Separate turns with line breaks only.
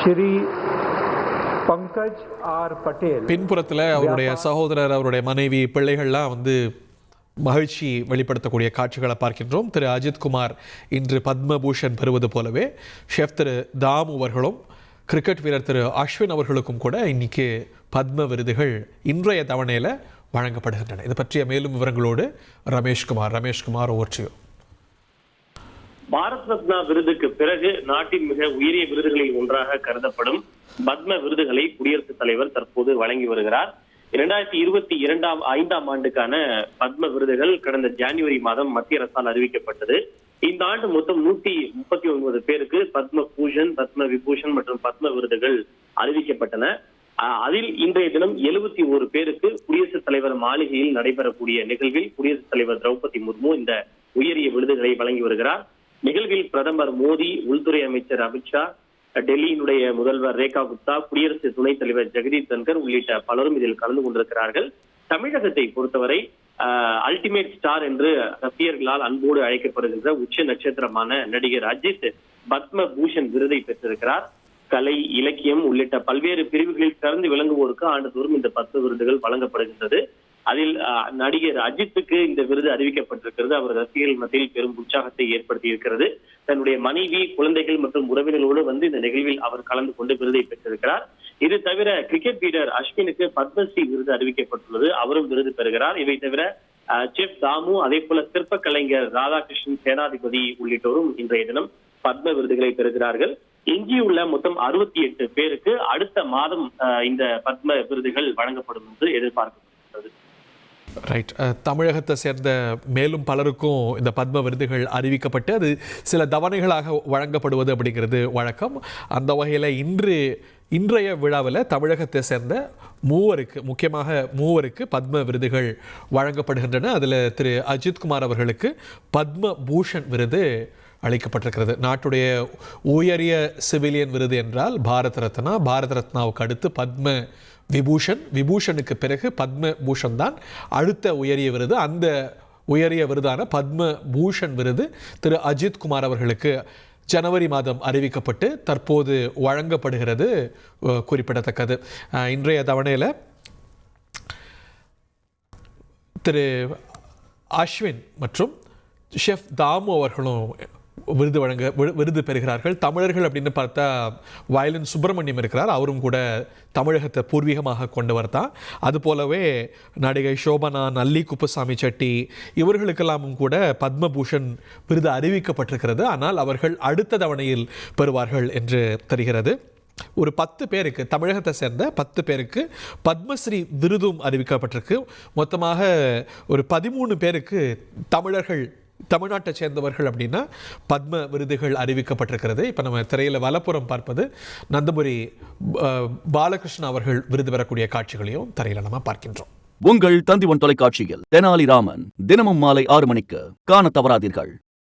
Shri Pankaj are Patel
பின்புறத்தில் அவருடைய சகோதரர், அவருடைய மனைவி, பிள்ளைகள்லாம் மகிழ்ச்சி வெளிப்படுத்தக்கூடிய காட்சிகளை பார்க்கின்றோம். திரு அஜித்குமார் இன்று பத்மபூஷன் பெறுவது போலவே ஷெஃப் திரு தாம் அவர்களும் கிரிக்கெட் வீரர் திரு அஸ்வின் அவர்களுக்கும் கூட இன்னைக்கு பத்ம விருதுகள் இன்றைய தவணையில் வழங்கப்படுகின்றன. இது பற்றிய மேலும் விவரங்களோடு ரமேஷ்குமார் ஓற்றியோ.
பாரத் ரத்னா விருதுக்கு பிறகு நாட்டின் மிக உயரிய விருதுகளில் ஒன்றாக கருதப்படும் பத்ம விருதுகளை குடியரசுத் தலைவர் தற்போது வழங்கி வருகிறார். 2025 ஆண்டுக்கான பத்ம விருதுகள் கடந்த ஜனவரி மாதம் மத்திய அரசால் அறிவிக்கப்பட்டது. இந்த ஆண்டு மொத்தம் 139 பேருக்கு பத்ம பூஷன், பத்ம விபூஷன் மற்றும் பத்ம விருதுகள் அறிவிக்கப்பட்டன. அதில் இன்றைய தினம் 71 பேருக்கு குடியரசுத் தலைவர் மாளிகையில் நடைபெறக்கூடிய நிகழ்வில் குடியரசுத் தலைவர் திரௌபதி முர்மு இந்த உயரிய விருதுகளை வழங்கி வருகிறார். நிகழ்வில் பிரதமர் மோடி, உள்துறை அமைச்சர் அமித்ஷா, டெல்லியினுடைய முதல்வர் ரேகா குப்தா, குடியரசு துணைத் தலைவர் ஜெகதீப் தன்கர் உள்ளிட்ட பலரும் இதில் கலந்து கொண்டிருக்கிறார்கள். தமிழகத்தை பொறுத்தவரை அல்டிமேட் ஸ்டார் என்று ரசிகர்களால் அன்போடு அழைக்கப்படுகின்ற உச்ச நட்சத்திரமான நடிகர் அஜித் பத்ம பூஷன் விருதை பெற்றிருக்கிறார். கலை, இலக்கியம் உள்ளிட்ட பல்வேறு பிரிவுகளில் சிறந்து விளங்குவோருக்கு ஆண்டுதோறும் இந்த பத்ம விருதுகள் வழங்கப்படுகின்றது. அதில் நடிகர் அஜித்துக்கு இந்த விருது அறிவிக்கப்பட்டிருக்கிறது. அவர் ரசிகர்கள் மத்தியில் பெரும் உற்சாகத்தை ஏற்படுத்தி இருக்கிறது. தன்னுடைய மனைவி, குழந்தைகள் மற்றும் உறவினர்களோடு இந்த நிகழ்வில் அவர் கலந்து கொண்டு விருதை பெற்றிருக்கிறார். இது தவிர கிரிக்கெட் வீரர் அஸ்வினுக்கு பத்மஸ்ரீ விருது அறிவிக்கப்பட்டுள்ளது. அவரும் விருது பெறுகிறார். இவை தவிர செஃப் தாமு, அதே போல சிற்ப கலைஞர் ராதாகிருஷ்ணன், சேனாதிபதி உள்ளிட்டோரும் இன்றைய தினம் பத்ம விருதுகளை பெறுகிறார்கள். எஞ்சியுள்ள மொத்தம் 68 பேருக்கு அடுத்த மாதம் இந்த பத்ம விருதுகள் வழங்கப்படும் என்று எதிர்பார்க்கப்படுகிறது.
ரைட். தமிழகத்தை சேர்ந்த மேலும் பலருக்கும் இந்த பத்ம விருதுகள் அறிவிக்கப்பட்டு அது சில தவணைகளாக வழங்கப்படுவது அப்படிங்கிறது வழக்கம். அந்த வகையில் இன்றைய விழாவில் தமிழகத்தை சேர்ந்த முக்கியமாக மூவருக்கு பத்ம விருதுகள் வழங்கப்படுகின்றன. அதில் திரு அஜித்குமார் அவர்களுக்கு பத்ம பூஷன் விருது அளிக்கப்பட்டிருக்கிறது. நாட்டுடைய உயரிய சிவிலியன் விருது என்றால் பாரத் ரத்னா, பாரத் ரத்னாவுக்கு அடுத்து பத்ம விபூஷனுக்கு பிறகு பத்ம பூஷன் தான் அடுத்த உயரிய விருது. அந்த உயரிய விருதான பத்ம பூஷன் விருது திரு அஜித்குமார் அவர்களுக்கு ஜனவரி மாதம் அறிவிக்கப்பட்டு தற்போது வழங்கப்படுகிறது குறிப்பிடத்தக்கது. இன்றைய தவணையில் திரு அஸ்வின் மற்றும் ஷெஃப் தாமு அவர்களும் விருது பெறுகிறார்கள். தமிழர்கள் அப்படின்னு பார்த்தா வயலின் சுப்பிரமணியம் இருக்கிறார். அவரும் கூட தமிழகத்தை பூர்வீகமாக கொண்டவர் தான். அதுபோலவே நடிகை சோபனா, நல்லி குப்புசாமி செட்டி இவர்களுக்கெல்லாமும் கூட பத்மபூஷன் விருது அறிவிக்கப்பட்டிருக்கிறது. ஆனால் அவர்கள் அடுத்த தவணையில் பெறுவார்கள் என்று தெரிகிறது. ஒரு 10 பேருக்கு, தமிழகத்தை சேர்ந்த 10 பேருக்கு பத்மஸ்ரீ விருதும் அறிவிக்கப்பட்டிருக்கு. மொத்தமாக ஒரு 13 பேருக்கு தமிழ்நாட்டை சேர்ந்தவர்கள் அப்படின்னா பத்ம விருதுகள் அறிவிக்கப்பட்டிருக்கிறது. இப்போ நம்ம திரையில் வலப்புறம் பார்ப்பது நந்தபுரி பாலகிருஷ்ணன் அவர்கள் விருது பெறக்கூடிய காட்சிகளையும் திரையில் நம்ம பார்க்கின்றோம்.
உங்கள் தந்திவன் தொலைக்காட்சியில் தெனாலிராமன் தினமும் மாலை 6 மணிக்கு காண தவறாதீர்கள்.